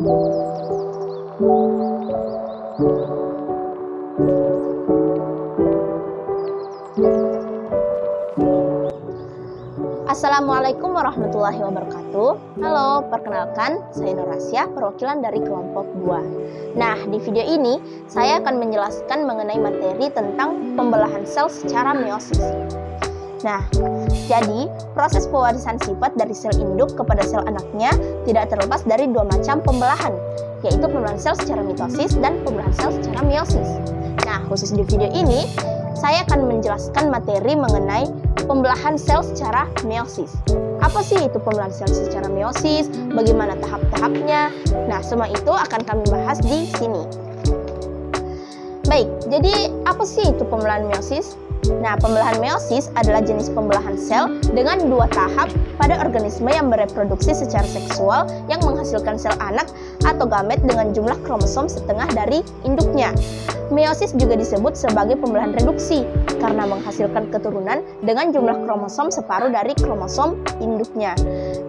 Assalamualaikum warahmatullahi wabarakatuh. Halo, perkenalkan, saya Nur Rasya, perwakilan dari kelompok 2. Nah, di video ini saya akan menjelaskan mengenai materi tentang pembelahan sel secara meiosis. Nah, jadi proses pewarisan sifat dari sel induk kepada sel anaknya tidak terlepas dari dua macam pembelahan, yaitu pembelahan sel secara mitosis dan pembelahan sel secara meiosis. Nah, khusus di video ini saya akan menjelaskan materi mengenai pembelahan sel secara meiosis. Apa sih itu pembelahan sel secara meiosis? Bagaimana tahap-tahapnya? Nah, semua itu akan kami bahas di sini. Baik, jadi apa sih itu pembelahan meiosis? Nah, pembelahan meiosis adalah jenis pembelahan sel dengan dua tahap pada organisme yang bereproduksi secara seksual yang menghasilkan sel anak atau gamet dengan jumlah kromosom setengah dari induknya. Meiosis juga disebut sebagai pembelahan reduksi karena menghasilkan keturunan dengan jumlah kromosom separuh dari kromosom induknya.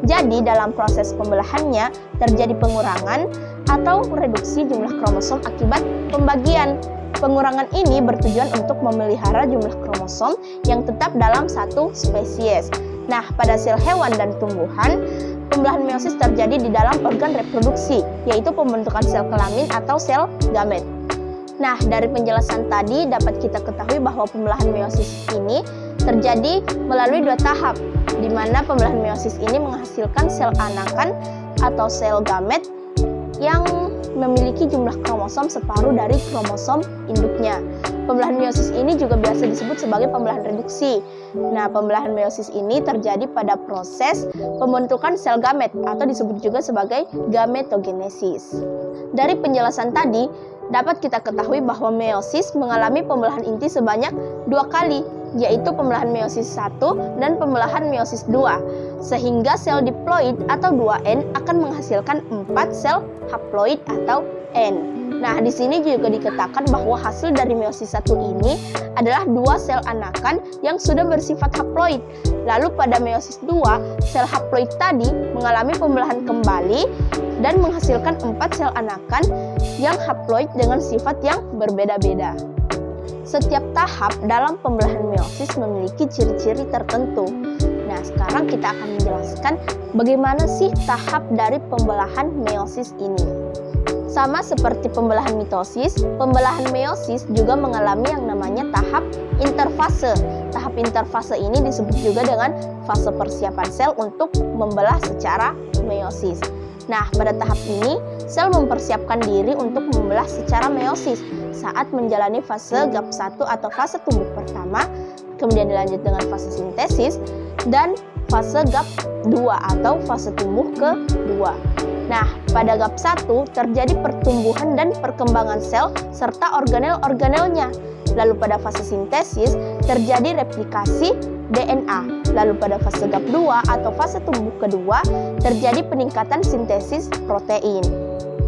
Jadi, dalam proses pembelahannya terjadi pengurangan atau reduksi jumlah kromosom akibat pembagian. Pengurangan ini bertujuan untuk memelihara jumlah kromosom yang tetap dalam satu spesies. Nah, pada sel hewan dan tumbuhan, pembelahan meiosis terjadi di dalam organ reproduksi, yaitu pembentukan sel kelamin atau sel gamet. Nah, dari penjelasan tadi dapat kita ketahui bahwa pembelahan meiosis ini terjadi melalui dua tahap, di mana pembelahan meiosis ini menghasilkan sel anakan atau sel gamet yang memiliki jumlah kromosom separuh dari kromosom induknya. Pembelahan meiosis ini juga biasa disebut sebagai pembelahan reduksi. Nah, pembelahan meiosis ini terjadi pada proses pembentukan sel gamet atau disebut juga sebagai gametogenesis. Dari penjelasan tadi, dapat kita ketahui bahwa meiosis mengalami pembelahan inti sebanyak 2 kali, yaitu pembelahan meiosis 1 dan pembelahan meiosis 2, sehingga sel diploid atau 2N akan menghasilkan 4 sel haploid atau N. Nah, di sini juga dikatakan bahwa hasil dari meiosis 1 ini adalah 2 sel anakan yang sudah bersifat haploid. Lalu pada meiosis 2, sel haploid tadi mengalami pembelahan kembali dan menghasilkan 4 sel anakan yang haploid dengan sifat yang berbeda-beda. Setiap tahap dalam pembelahan meiosis memiliki ciri-ciri tertentu. Nah, sekarang kita akan menjelaskan bagaimana sih tahap dari pembelahan meiosis ini. Sama seperti pembelahan mitosis, pembelahan meiosis juga mengalami yang namanya tahap interfase. Tahap interfase ini disebut juga dengan fase persiapan sel untuk membelah secara meiosis. Nah, pada tahap ini, sel mempersiapkan diri untuk membelah secara meiosis saat menjalani fase GAP1 atau fase tumbuh pertama, kemudian dilanjut dengan fase sintesis, dan fase GAP2 atau fase tumbuh kedua. Nah, pada GAP1 terjadi pertumbuhan dan perkembangan sel serta organel-organelnya. Lalu pada fase sintesis terjadi replikasi DNA. Lalu pada fase GAP2 atau fase tumbuh kedua terjadi peningkatan sintesis protein.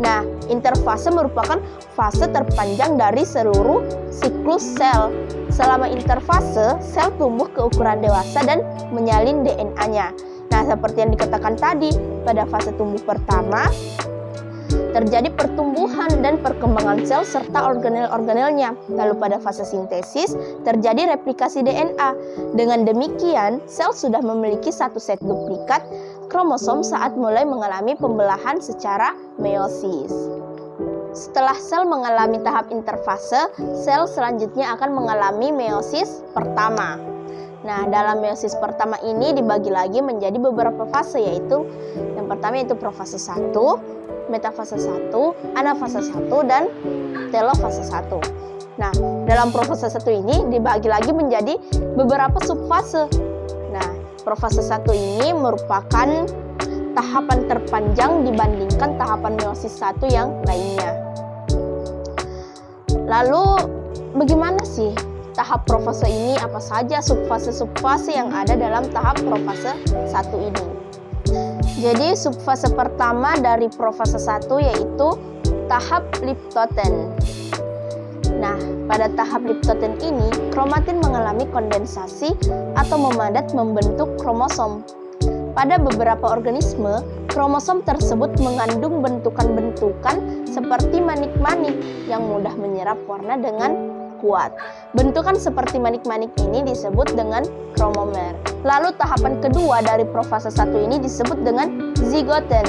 Nah, interfase merupakan fase terpanjang dari seluruh siklus sel. Selama interfase, sel tumbuh ke ukuran dewasa dan menyalin DNA-nya. Nah, seperti yang dikatakan tadi, pada fase tumbuh pertama terjadi pertumbuhan dan perkembangan sel serta organel-organelnya. Lalu pada fase sintesis terjadi replikasi DNA. Dengan demikian, sel sudah memiliki satu set duplikat kromosom saat mulai mengalami pembelahan secara meiosis. Setelah sel mengalami tahap interfase, sel selanjutnya akan mengalami meiosis pertama. Nah, dalam meiosis pertama ini dibagi lagi menjadi beberapa fase, yaitu yang pertama yaitu profase 1, metafase 1, anafase 1, dan telofase 1. Nah, dalam profase 1 ini dibagi lagi menjadi beberapa subfase. Nah, profase 1 ini merupakan tahapan terpanjang dibandingkan tahapan meiosis 1 yang lainnya. Lalu, bagaimana sih tahap profase ini? Apa saja subfase-subfase yang ada dalam tahap profase 1 ini? Jadi subfase pertama dari profase 1 yaitu tahap liptoten. Nah, pada tahap liptoten ini, kromatin mengalami kondensasi atau memadat membentuk kromosom. Pada beberapa organisme, Kromosom tersebut mengandung bentukan-bentukan seperti manik-manik yang mudah menyerap warna dengan kuat. Bentukan seperti manik-manik ini disebut dengan kromomer. Lalu tahapan kedua dari profase 1 ini disebut dengan zigoten.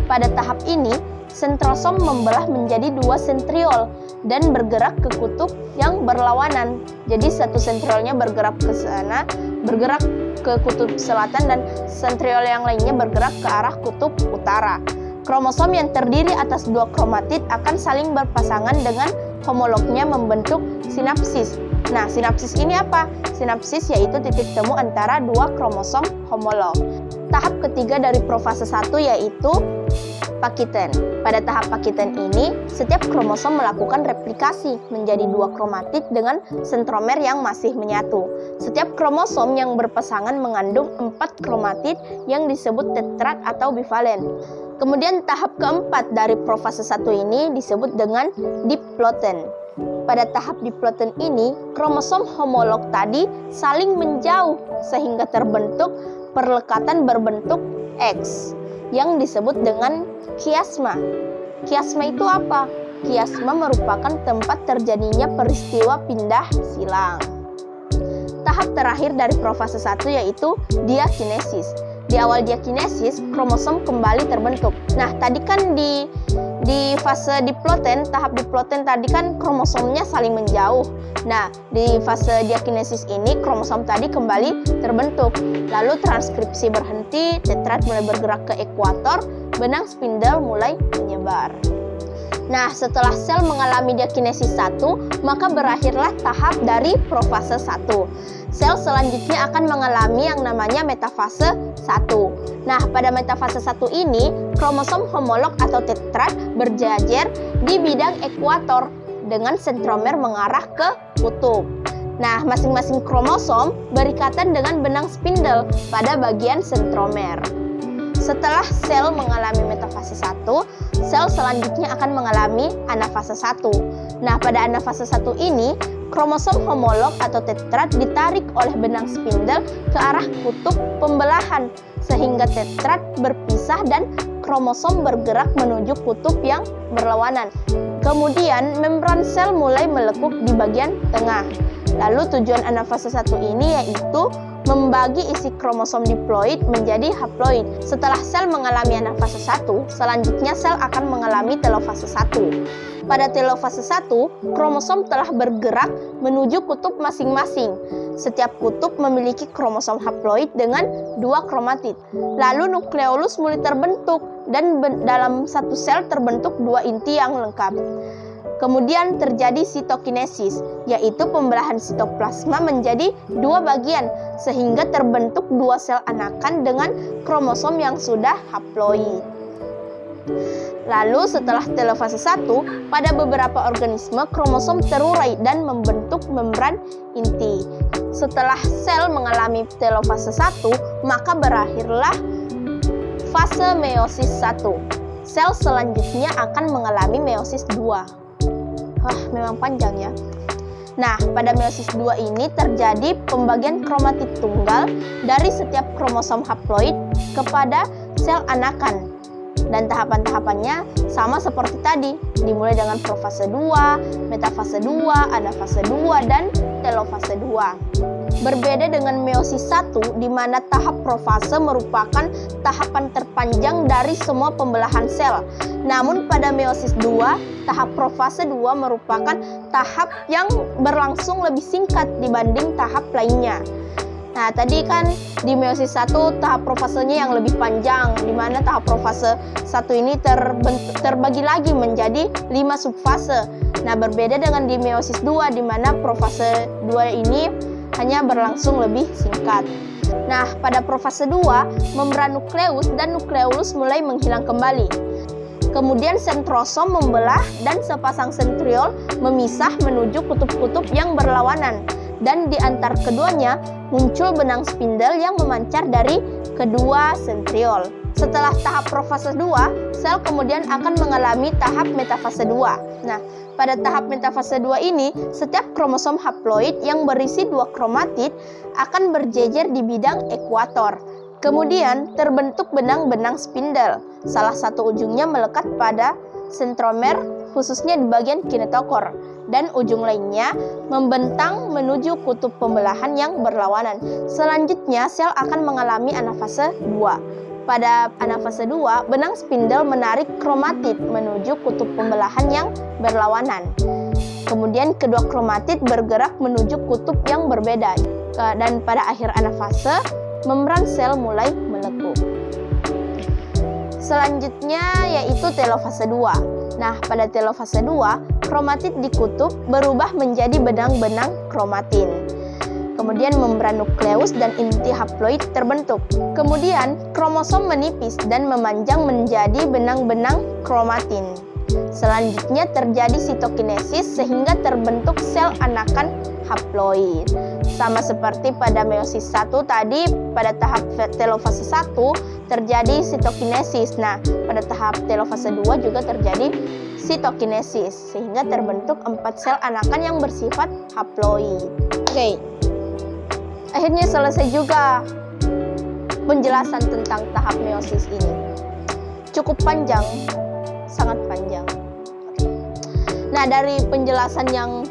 Pada tahap ini, sentrosom membelah menjadi 2 sentriol dan bergerak ke kutub yang berlawanan. Jadi satu sentriolnya bergerak ke sana, bergerak ke kutub selatan, dan sentriol yang lainnya bergerak ke arah kutub utara. Kromosom yang terdiri atas 2 kromatid akan saling berpasangan dengan homolognya membentuk sinapsis. Nah, sinapsis ini apa? Sinapsis yaitu titik temu antara 2 kromosom homolog. Tahap ketiga dari profase 1 yaitu pakiten. Pada tahap pakiten ini, setiap kromosom melakukan replikasi menjadi 2 kromatid dengan sentromer yang masih menyatu. Setiap kromosom yang berpasangan mengandung 4 kromatid yang disebut tetrad atau bivalen. Kemudian tahap keempat dari profase 1 ini disebut dengan diploten. Pada tahap diploten ini, kromosom homolog tadi saling menjauh sehingga terbentuk perlekatan berbentuk X yang disebut dengan kiasma. Kiasma itu apa? Kiasma merupakan tempat terjadinya peristiwa pindah silang. Tahap terakhir dari profase 1 yaitu diakinesis. Di awal diakinesis, kromosom kembali terbentuk. Nah, tadi kan di fase diploten, tahap diploten tadi kan kromosomnya saling menjauh. Nah, di fase diakinesis ini kromosom tadi kembali terbentuk. Lalu transkripsi berhenti, tetrad mulai bergerak ke ekuator, benang spindel mulai menyebar. Nah, setelah sel mengalami diakinesis 1, maka berakhirlah tahap dari profase 1. Sel selanjutnya akan mengalami yang namanya metafase 1. Nah, pada metafase 1 ini, kromosom homolog atau tetrad berjajar di bidang ekuator dengan sentromer mengarah ke kutub. Nah, masing-masing kromosom berikatan dengan benang spindel pada bagian sentromer. Setelah sel mengalami metafase 1, sel selanjutnya akan mengalami anafase 1. Nah, pada anafase 1 ini, kromosom homolog atau tetrad ditarik oleh benang spindel ke arah kutub pembelahan, sehingga tetrad berpisah dan kromosom bergerak menuju kutub yang berlawanan. Kemudian, membran sel mulai melekuk di bagian tengah. Lalu tujuan anafase 1 ini yaitu membagi isi kromosom diploid menjadi haploid. Setelah sel mengalami anafase 1, selanjutnya sel akan mengalami telofase 1. Pada telofase 1, kromosom telah bergerak menuju kutub masing-masing. Setiap kutub memiliki kromosom haploid dengan 2 kromatid. Lalu nukleolus mulai terbentuk dan dalam satu sel terbentuk 2 inti yang lengkap. Kemudian terjadi sitokinesis, yaitu pembelahan sitoplasma menjadi 2 bagian, sehingga terbentuk 2 sel anakan dengan kromosom yang sudah haploid. Lalu setelah telofase 1, pada beberapa organisme kromosom terurai dan membentuk membran inti. Setelah sel mengalami telofase 1, maka berakhirlah fase meiosis 1. Sel selanjutnya akan mengalami meiosis 2. Wah, memang panjang ya. Nah, pada meiosis 2 ini terjadi pembagian kromatid tunggal dari setiap kromosom haploid kepada sel anakan. Dan tahapan-tahapannya sama seperti tadi, dimulai dengan profase 2, metafase 2, anafase 2, dan telofase 2. Berbeda dengan meiosis 1, di mana tahap profase merupakan tahapan terpanjang dari semua pembelahan sel. Namun pada meiosis 2, tahap profase 2 merupakan tahap yang berlangsung lebih singkat dibanding tahap lainnya. Nah, tadi kan di meiosis 1 tahap profasenya yang lebih panjang, di mana tahap profase 1 ini terbagi lagi menjadi 5 subfase. Nah, berbeda dengan di meiosis 2, di mana profase 2 ini hanya berlangsung lebih singkat. Nah, pada profase 2, membran nukleus dan nukleolus mulai menghilang kembali. Kemudian sentrosom membelah dan sepasang sentriol memisah menuju kutub-kutub yang berlawanan. Dan di antar keduanya muncul benang spindel yang memancar dari kedua sentriol. Setelah tahap profase 2, sel kemudian akan mengalami tahap metafase 2. Nah, pada tahap metafase 2 ini, setiap kromosom haploid yang berisi 2 kromatid akan berjejer di bidang ekuator. Kemudian terbentuk benang-benang spindle. Salah satu ujungnya melekat pada sentromer, khususnya di bagian kinetokor, dan ujung lainnya membentang menuju kutub pembelahan yang berlawanan. Selanjutnya, sel akan mengalami anafase 2. Pada anafase 2, benang spindle menarik kromatid menuju kutub pembelahan yang berlawanan. Kemudian kedua kromatid bergerak menuju kutub yang berbeda. Dan pada akhir anafase, membran sel mulai melekuk. Selanjutnya yaitu telofase 2. Nah, pada telofase 2, kromatid di kutub berubah menjadi benang-benang kromatin. Kemudian membran nukleus dan inti haploid terbentuk. Kemudian kromosom menipis dan memanjang menjadi benang-benang kromatin. Selanjutnya terjadi sitokinesis sehingga terbentuk sel anakan haploid. Sama seperti pada meiosis 1 tadi, pada tahap telofase 1 terjadi sitokinesis. Nah, pada tahap telofase 2 juga terjadi sitokinesis sehingga terbentuk 4 sel anakan yang bersifat haploid. Oke. Akhirnya selesai juga penjelasan tentang tahap meiosis ini. Cukup panjang, sangat panjang. Nah, dari penjelasan yang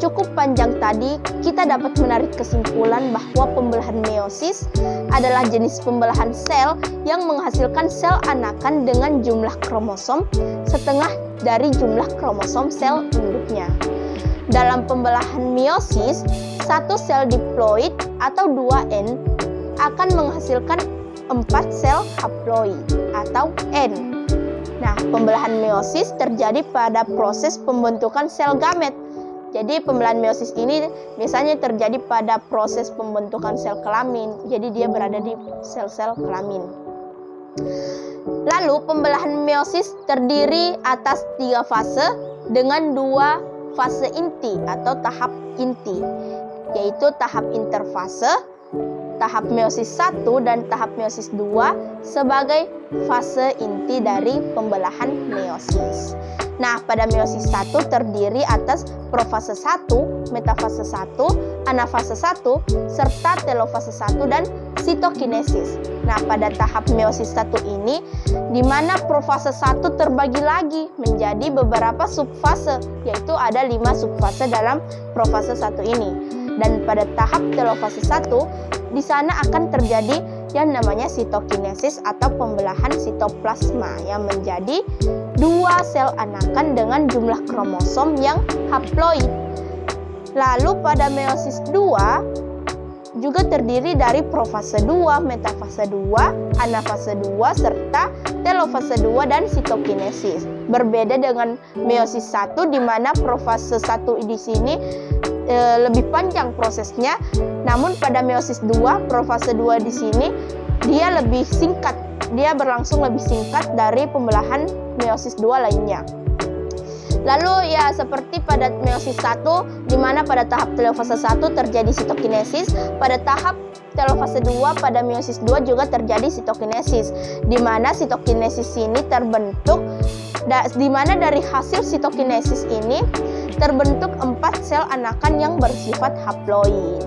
cukup panjang tadi, kita dapat menarik kesimpulan bahwa pembelahan meiosis adalah jenis pembelahan sel yang menghasilkan sel anakan dengan jumlah kromosom setengah dari jumlah kromosom sel induknya. Dalam pembelahan meiosis, satu sel diploid atau 2N akan menghasilkan 4 sel haploid atau N. Nah, pembelahan meiosis terjadi pada proses pembentukan sel gamet. Jadi pembelahan meiosis ini biasanya terjadi pada proses pembentukan sel kelamin. Jadi dia berada di sel-sel kelamin. Lalu pembelahan meiosis terdiri atas 3 fase dengan 2 fase inti atau tahap inti, yaitu tahap interfase, tahap meiosis 1 dan tahap meiosis 2 sebagai fase inti dari pembelahan meiosis. Nah, pada meiosis 1 terdiri atas profase 1, metafase 1, anafase 1, serta telofase 1 dan sitokinesis. Nah, pada tahap meiosis 1 ini, di mana profase 1 terbagi lagi menjadi beberapa subfase, yaitu ada 5 subfase dalam profase 1 ini. Dan pada tahap telofase 1, di sana akan terjadi yang namanya sitokinesis atau pembelahan sitoplasma yang menjadi 2 sel anakan dengan jumlah kromosom yang haploid. Lalu pada meiosis 2 juga terdiri dari profase 2, metafase 2, anafase 2, serta telofase 2 dan sitokinesis. Berbeda dengan meiosis 1 di mana profase 1 di sini lebih panjang prosesnya, namun pada meiosis 2, profase 2 di sini dia lebih singkat. Dia berlangsung lebih singkat dari pembelahan meiosis 2 lainnya. Lalu ya seperti pada meiosis 1 di mana pada tahap telofase 1 terjadi sitokinesis, pada tahap telofase 2 pada meiosis 2 juga terjadi sitokinesis, di mana sitokinesis ini terbentuk di mana dari hasil sitokinesis ini terbentuk 4 sel anakan yang bersifat haploid.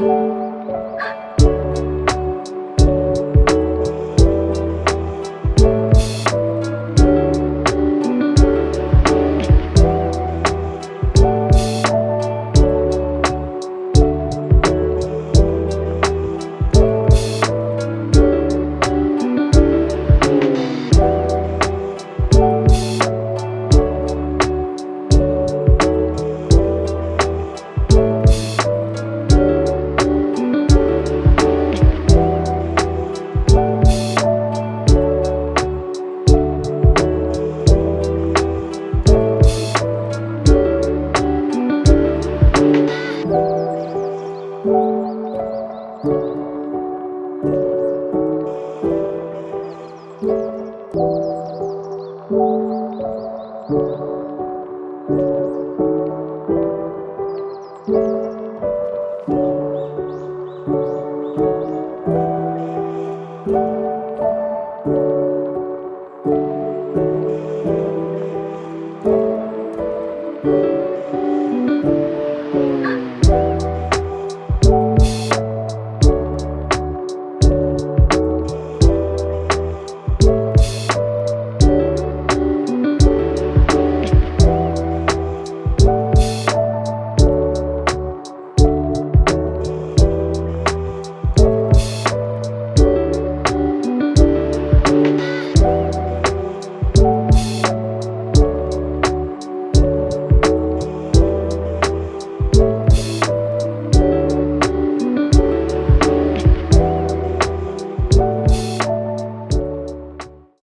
Thank you.